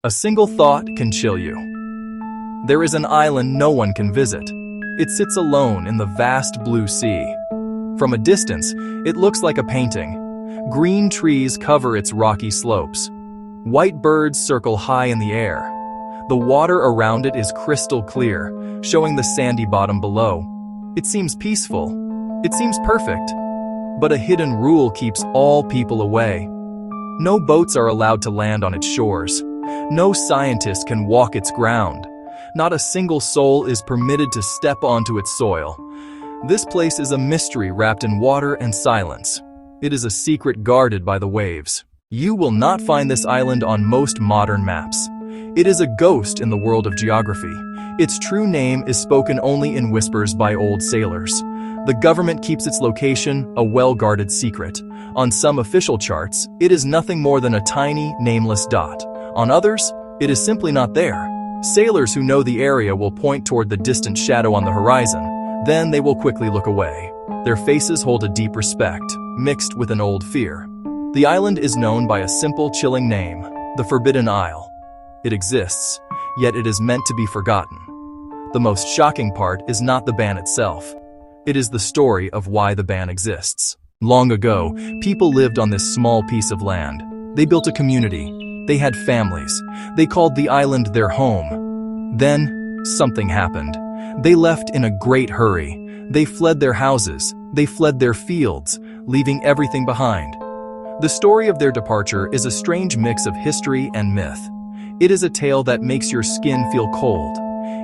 A single thought can chill you. There is an island no one can visit. It sits alone in the vast blue sea. From a distance, it looks like a painting. Green trees cover its rocky slopes. White birds circle high in the air. The water around it is crystal clear, showing the sandy bottom below. It seems peaceful. It seems perfect. But a hidden rule keeps all people away. No boats are allowed to land on its shores. No scientist can walk its ground. Not a single soul is permitted to step onto its soil. This place is a mystery wrapped in water and silence. It is a secret guarded by the waves. You will not find this island on most modern maps. It is a ghost in the world of geography. Its true name is spoken only in whispers by old sailors. The government keeps its location a well-guarded secret. On some official charts, it is nothing more than a tiny, nameless dot. On others, it is simply not there. Sailors who know the area will point toward the distant shadow on the horizon. Then they will quickly look away. Their faces hold a deep respect, mixed with an old fear. The island is known by a simple, chilling name, the Forbidden Isle. It exists, yet it is meant to be forgotten. The most shocking part is not the ban itself. It is the story of why the ban exists. Long ago, people lived on this small piece of land. They built a community. They had families. They called the island their home. Then, something happened. They left in a great hurry. They fled their houses. They fled their fields, leaving everything behind. The story of their departure is a strange mix of history and myth. It is a tale that makes your skin feel cold.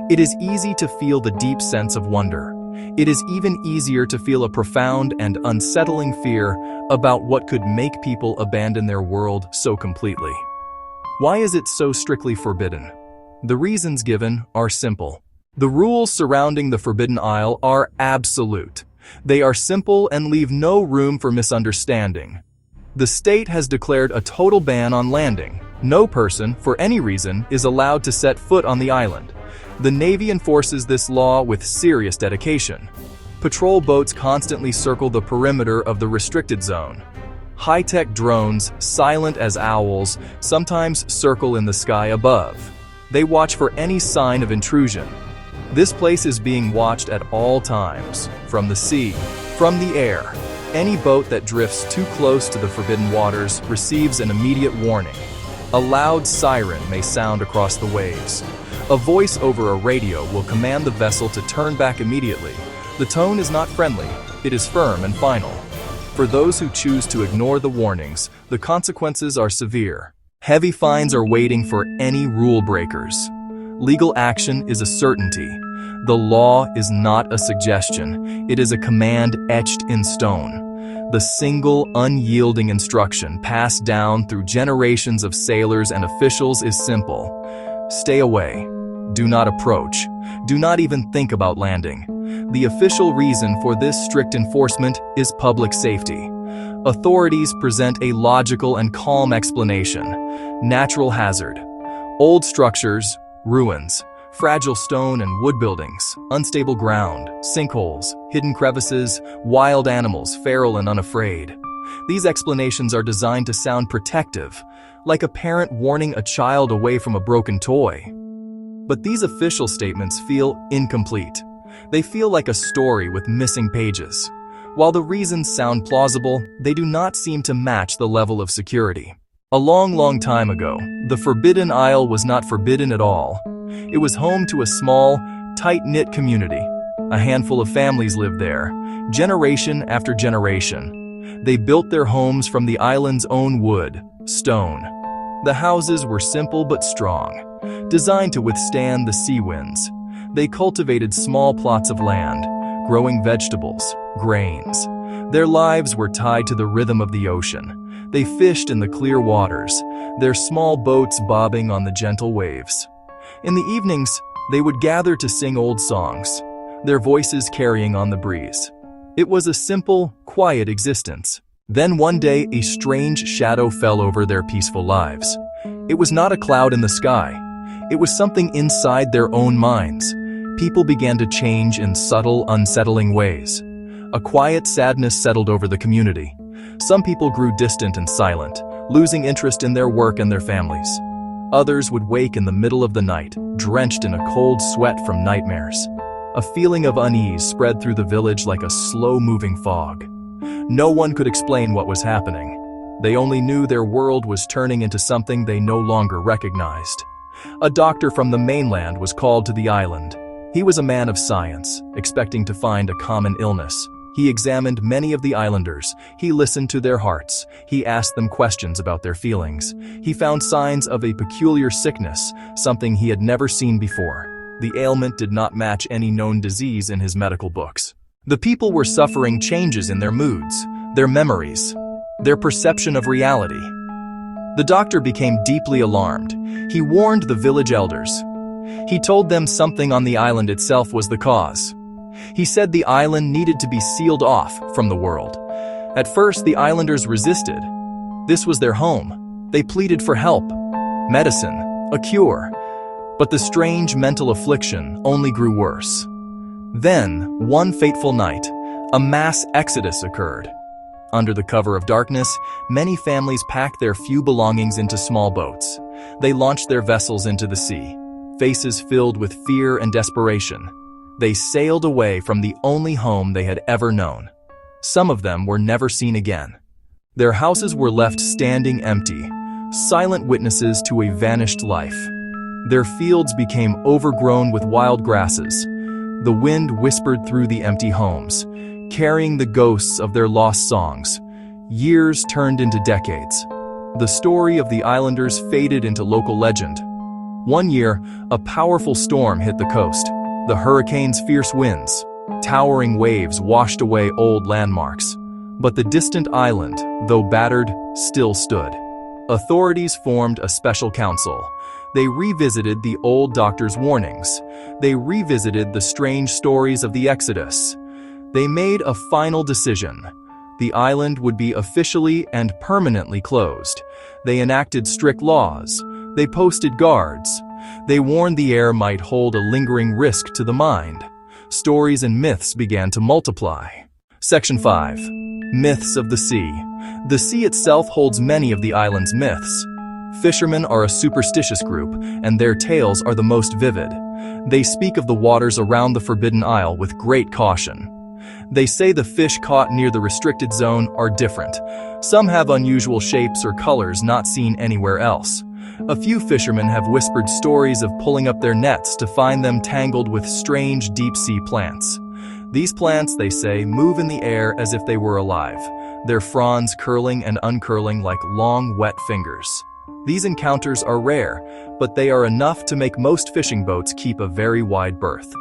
It is easy to feel the deep sense of wonder. It is even easier to feel a profound and unsettling fear about what could make people abandon their world so completely. Why is it so strictly forbidden? The reasons given are simple. The rules surrounding the Forbidden Isle are absolute. They are simple and leave no room for misunderstanding. The state has declared a total ban on landing. No person, for any reason, is allowed to set foot on the island. The Navy enforces this law with serious dedication. Patrol boats constantly circle the perimeter of the restricted zone. High-tech drones, silent as owls, sometimes circle in the sky above. They watch for any sign of intrusion. This place is being watched at all times, from the sea, from the air. Any boat that drifts too close to the forbidden waters receives an immediate warning. A loud siren may sound across the waves. A voice over a radio will command the vessel to turn back immediately. The tone is not friendly, it is firm and final. For those who choose to ignore the warnings, the consequences are severe. Heavy fines are waiting for any rule breakers. Legal action is a certainty. The law is not a suggestion, it is a command etched in stone. The single, unyielding instruction passed down through generations of sailors and officials is simple. Stay away. Do not approach. Do not even think about landing. The official reason for this strict enforcement is public safety. Authorities present a logical and calm explanation. Natural hazard. Old structures, ruins, fragile stone and wood buildings, unstable ground, sinkholes, hidden crevices, wild animals, feral and unafraid. These explanations are designed to sound protective, like a parent warning a child away from a broken toy. But these official statements feel incomplete. They feel like a story with missing pages. While the reasons sound plausible, they do not seem to match the level of security. A long time ago, the Forbidden Isle was not forbidden at all. It was home to a small, tight-knit community. A handful of families lived there, generation after generation. They built their homes from the island's own wood, stone. The houses were simple but strong, designed to withstand the sea winds. They cultivated small plots of land, growing vegetables, grains. Their lives were tied to the rhythm of the ocean. They fished in the clear waters, their small boats bobbing on the gentle waves. In the evenings, they would gather to sing old songs, their voices carrying on the breeze. It was a simple, quiet existence. Then one day, a strange shadow fell over their peaceful lives. It was not a cloud in the sky. It was something inside their own minds. People began to change in subtle, unsettling ways. A quiet sadness settled over the community. Some people grew distant and silent, losing interest in their work and their families. Others would wake in the middle of the night, drenched in a cold sweat from nightmares. A feeling of unease spread through the village like a slow-moving fog. No one could explain what was happening. They only knew their world was turning into something they no longer recognized. A doctor from the mainland was called to the island. He was a man of science, expecting to find a common illness. He examined many of the islanders. He listened to their hearts. He asked them questions about their feelings. He found signs of a peculiar sickness, something he had never seen before. The ailment did not match any known disease in his medical books. The people were suffering changes in their moods, their memories, their perception of reality. The doctor became deeply alarmed. He warned the village elders. He told them something on the island itself was the cause. He said the island needed to be sealed off from the world. At first, the islanders resisted. This was their home. They pleaded for help, medicine, a cure. But the strange mental affliction only grew worse. Then, one fateful night, a mass exodus occurred. Under the cover of darkness, many families packed their few belongings into small boats. They launched their vessels into the sea, faces filled with fear and desperation. They sailed away from the only home they had ever known. Some of them were never seen again. Their houses were left standing empty, silent witnesses to a vanished life. Their fields became overgrown with wild grasses. The wind whispered through the empty homes, carrying the ghosts of their lost songs. Years turned into decades. The story of the islanders faded into local legend. One year, a powerful storm hit the coast. The hurricane's fierce winds, towering waves washed away old landmarks. But the distant island, though battered, still stood. Authorities formed a special council. They revisited the old doctor's warnings. They revisited the strange stories of the Exodus. They made a final decision. The island would be officially and permanently closed. They enacted strict laws. They posted guards. They warned the air might hold a lingering risk to the mind. Stories and myths began to multiply. Section 5. Myths of the Sea. The sea itself holds many of the island's myths. Fishermen are a superstitious group, and their tales are the most vivid. They speak of the waters around the Forbidden Isle with great caution. They say the fish caught near the restricted zone are different. Some have unusual shapes or colors not seen anywhere else. A few fishermen have whispered stories of pulling up their nets to find them tangled with strange deep-sea plants. These plants, they say, move in the air as if they were alive, their fronds curling and uncurling like long, wet fingers. These encounters are rare, but they are enough to make most fishing boats keep a very wide berth.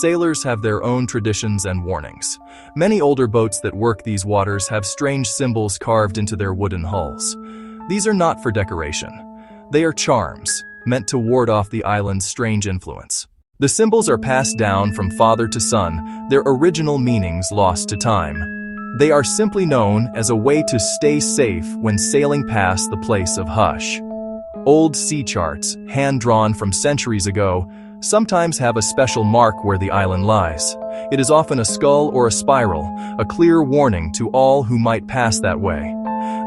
Sailors have their own traditions and warnings. Many older boats that work these waters have strange symbols carved into their wooden hulls. These are not for decoration. They are charms, meant to ward off the island's strange influence. The symbols are passed down from father to son, their original meanings lost to time. They are simply known as a way to stay safe when sailing past the place of hush. Old sea charts, hand-drawn from centuries ago, sometimes have a special mark where the island lies. It is often a skull or a spiral, a clear warning to all who might pass that way.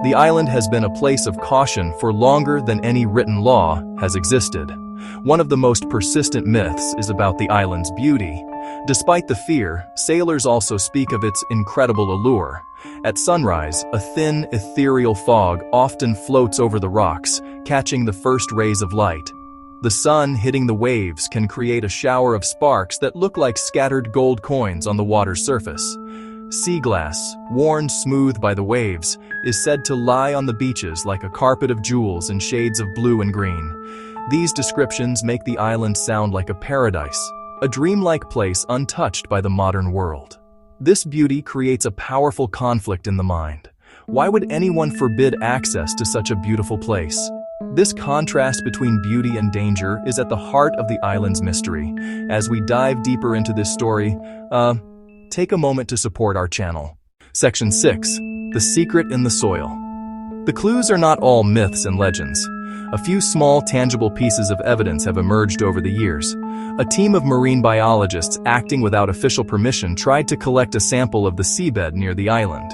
The island has been a place of caution for longer than any written law has existed. One of the most persistent myths is about the island's beauty. Despite the fear, sailors also speak of its incredible allure. At sunrise, a thin, ethereal fog often floats over the rocks, catching the first rays of light. The sun hitting the waves can create a shower of sparks that look like scattered gold coins on the water's surface. Sea glass, worn smooth by the waves, is said to lie on the beaches like a carpet of jewels in shades of blue and green. These descriptions make the island sound like a paradise, a dreamlike place untouched by the modern world. This beauty creates a powerful conflict in the mind. Why would anyone forbid access to such a beautiful place? This contrast between beauty and danger is at the heart of the island's mystery. As we dive deeper into this story, take a moment to support our channel. Section 6. The Secret in the Soil. The clues are not all myths and legends. A few small, tangible pieces of evidence have emerged over the years. A team of marine biologists acting without official permission tried to collect a sample of the seabed near the island.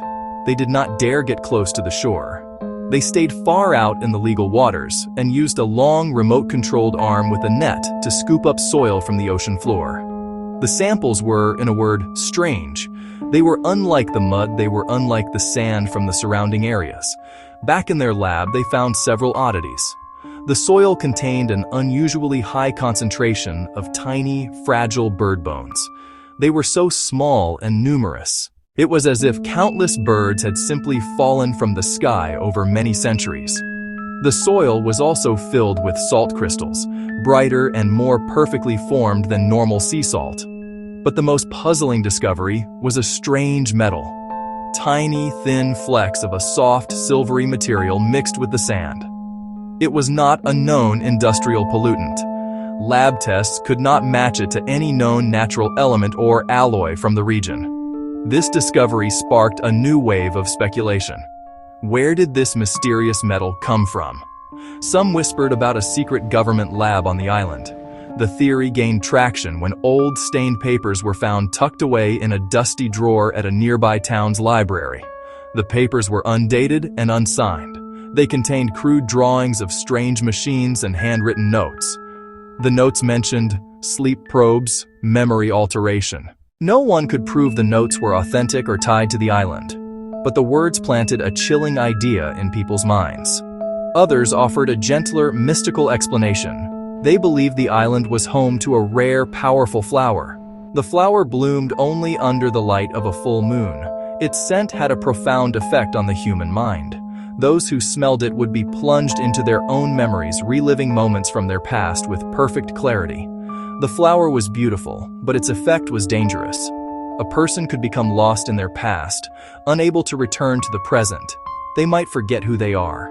They did not dare get close to the shore. They stayed far out in the legal waters and used a long remote-controlled arm with a net to scoop up soil from the ocean floor. The samples were, in a word, strange. They were unlike the mud, they were unlike the sand from the surrounding areas. Back in their lab, they found several oddities. The soil contained an unusually high concentration of tiny, fragile bird bones. They were so small and numerous. It was as if countless birds had simply fallen from the sky over many centuries. The soil was also filled with salt crystals, brighter and more perfectly formed than normal sea salt. But the most puzzling discovery was a strange metal. Tiny, thin flecks of a soft, silvery material mixed with the sand. It was not a known industrial pollutant. Lab tests could not match it to any known natural element or alloy from the region. This discovery sparked a new wave of speculation. Where did this mysterious metal come from? Some whispered about a secret government lab on the island. The theory gained traction when old stained papers were found tucked away in a dusty drawer at a nearby town's library. The papers were undated and unsigned. They contained crude drawings of strange machines and handwritten notes. The notes mentioned sleep probes, memory alteration. No one could prove the notes were authentic or tied to the island, but the words planted a chilling idea in people's minds. Others offered a gentler, mystical explanation. They believed the island was home to a rare, powerful flower. The flower bloomed only under the light of a full moon. Its scent had a profound effect on the human mind. Those who smelled it would be plunged into their own memories, reliving moments from their past with perfect clarity. The flower was beautiful, but its effect was dangerous. A person could become lost in their past, unable to return to the present. They might forget who they are.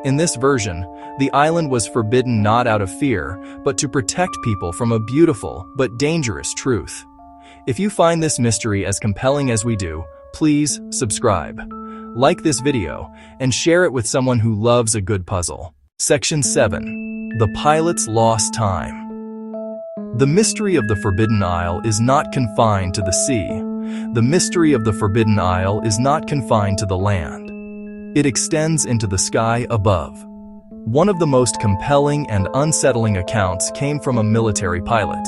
In this version, the island was forbidden not out of fear, but to protect people from a beautiful but dangerous truth. If you find this mystery as compelling as we do, please subscribe. Like this video, and share it with someone who loves a good puzzle. Section 7. The Pilot's Lost Time. The mystery of the Forbidden Isle is not confined to the sea. The mystery of the Forbidden Isle is not confined to the land. It extends into the sky above. One of the most compelling and unsettling accounts came from a military pilot.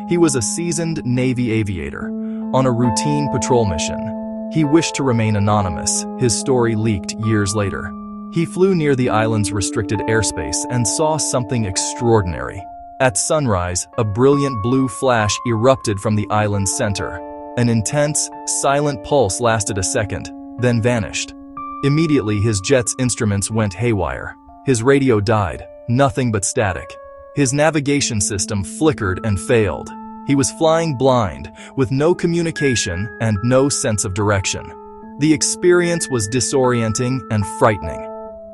He was a seasoned Navy aviator on a routine patrol mission. He wished to remain anonymous. His story leaked years later. He flew near the island's restricted airspace and saw something extraordinary. At sunrise, a brilliant blue flash erupted from the island's center. An intense, silent pulse lasted a second, then vanished. Immediately, his jet's instruments went haywire. His radio died, nothing but static. His navigation system flickered and failed. He was flying blind, with no communication and no sense of direction. The experience was disorienting and frightening.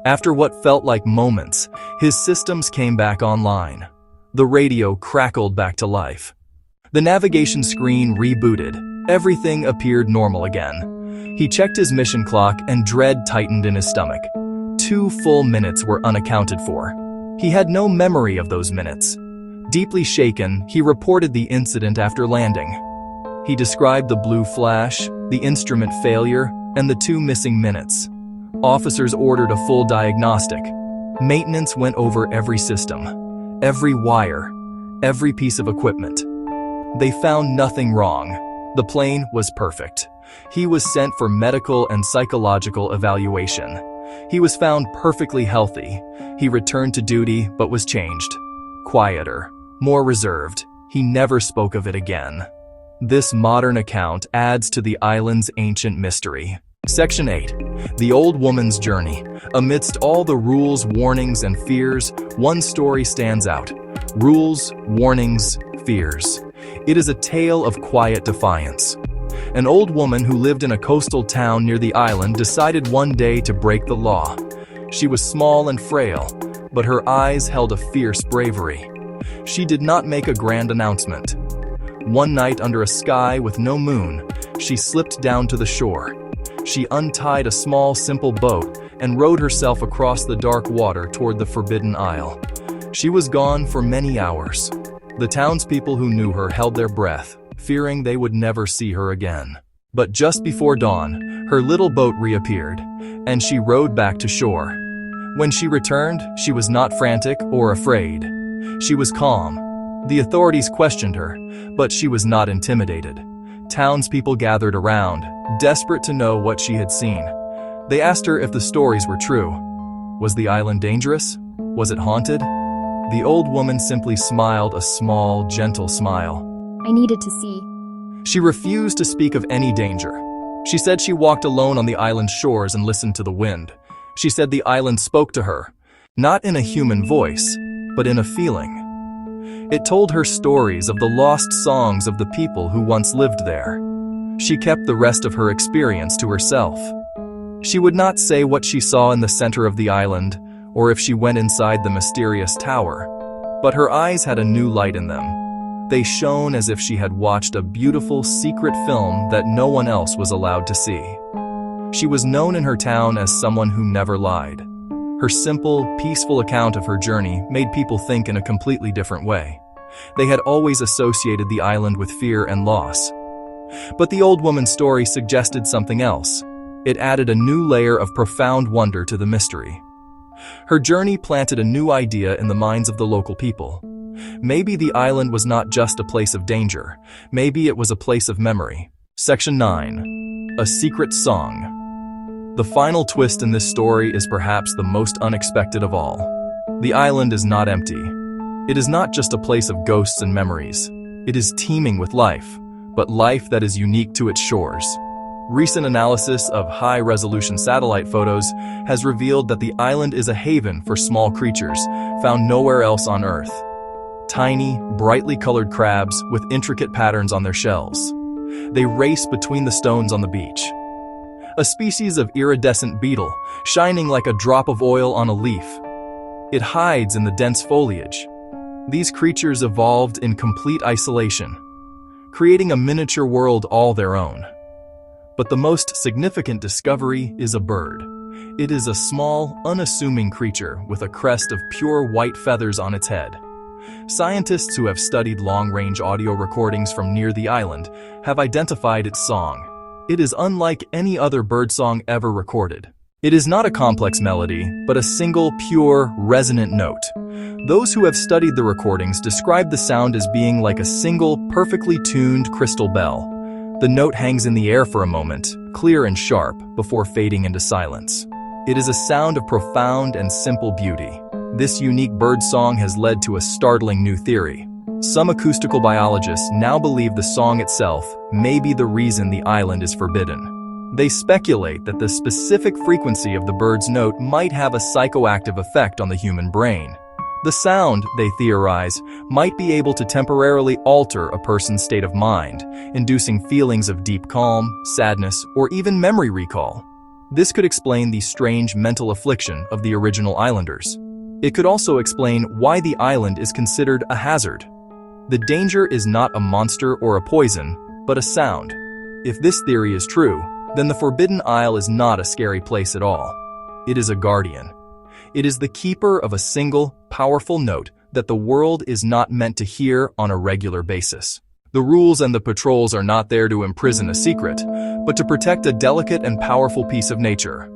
After what felt like moments, his systems came back online. The radio crackled back to life. The navigation screen rebooted. Everything appeared normal again. He checked his mission clock and dread tightened in his stomach. 2 full minutes were unaccounted for. He had no memory of those minutes. Deeply shaken, he reported the incident after landing. He described the blue flash, the instrument failure, and the 2 missing minutes. Officers ordered a full diagnostic. Maintenance went over every system, every wire, every piece of equipment. They found nothing wrong. The plane was perfect. He was sent for medical and psychological evaluation. He was found perfectly healthy. He returned to duty but was changed. Quieter, more reserved. He never spoke of it again. This modern account adds to the island's ancient mystery. Section 8. The Old Woman's Journey. Amidst all the rules, warnings, and fears, one story stands out. Rules, warnings, fears. It is a tale of quiet defiance. An old woman who lived in a coastal town near the island decided one day to break the law. She was small and frail, but her eyes held a fierce bravery. She did not make a grand announcement. One night under a sky with no moon, she slipped down to the shore. She untied a small, simple boat and rowed herself across the dark water toward the Forbidden Isle. She was gone for many hours. The townspeople who knew her held their breath, fearing they would never see her again. But just before dawn, her little boat reappeared, and she rowed back to shore. When she returned, she was not frantic or afraid. She was calm. The authorities questioned her, but she was not intimidated. Townspeople gathered around, desperate to know what she had seen. They asked her if the stories were true. Was the island dangerous? Was it haunted? The old woman simply smiled a small, gentle smile. I needed to see. She refused to speak of any danger. She said she walked alone on the island's shores and listened to the wind. She said the island spoke to her, not in a human voice, but in a feeling. It told her stories of the lost songs of the people who once lived there. She kept the rest of her experience to herself. She would not say what she saw in the center of the island, or if she went inside the mysterious tower, but her eyes had a new light in them. They shone as if she had watched a beautiful secret film that no one else was allowed to see. She was known in her town as someone who never lied. Her simple, peaceful account of her journey made people think in a completely different way. They had always associated the island with fear and loss. But the old woman's story suggested something else. It added a new layer of profound wonder to the mystery. Her journey planted a new idea in the minds of the local people. Maybe the island was not just a place of danger. Maybe it was a place of memory. Section 9. A Secret Song. The final twist in this story is perhaps the most unexpected of all. The island is not empty. It is not just a place of ghosts and memories. It is teeming with life, but life that is unique to its shores. Recent analysis of high-resolution satellite photos has revealed that the island is a haven for small creatures found nowhere else on Earth. Tiny, brightly colored crabs with intricate patterns on their shells. They race between the stones on the beach. A species of iridescent beetle, shining like a drop of oil on a leaf. It hides in the dense foliage. These creatures evolved in complete isolation, creating a miniature world all their own. But the most significant discovery is a bird. It is a small, unassuming creature with a crest of pure white feathers on its head. Scientists who have studied long-range audio recordings from near the island have identified its song. It is unlike any other birdsong ever recorded. It is not a complex melody, but a single, pure, resonant note. Those who have studied the recordings describe the sound as being like a single, perfectly tuned crystal bell. The note hangs in the air for a moment, clear and sharp, before fading into silence. It is a sound of profound and simple beauty. This unique bird song has led to a startling new theory. Some acoustical biologists now believe the song itself may be the reason the island is forbidden. They speculate that the specific frequency of the bird's note might have a psychoactive effect on the human brain. The sound, they theorize, might be able to temporarily alter a person's state of mind, inducing feelings of deep calm, sadness, or even memory recall. This could explain the strange mental affliction of the original islanders. It could also explain why the island is considered a hazard. The danger is not a monster or a poison, but a sound. If this theory is true, then the Forbidden Isle is not a scary place at all. It is a guardian. It is the keeper of a single, powerful note that the world is not meant to hear on a regular basis. The rules and the patrols are not there to imprison a secret, but to protect a delicate and powerful piece of nature.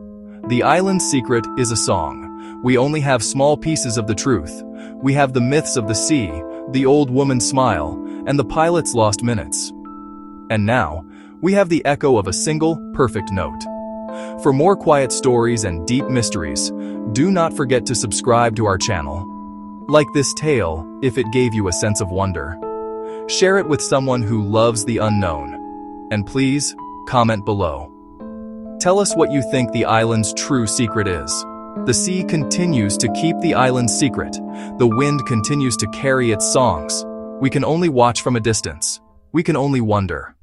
The island's secret is a song. We only have small pieces of the truth. We have the myths of the sea, the old woman's smile, and the pilot's lost minutes. And now, we have the echo of a single, perfect note. For more quiet stories and deep mysteries, do not forget to subscribe to our channel. Like this tale, if it gave you a sense of wonder. Share it with someone who loves the unknown. And please, comment below. Tell us what you think the island's true secret is. The sea continues to keep the island's secret. The wind continues to carry its songs. We can only watch from a distance. We can only wonder.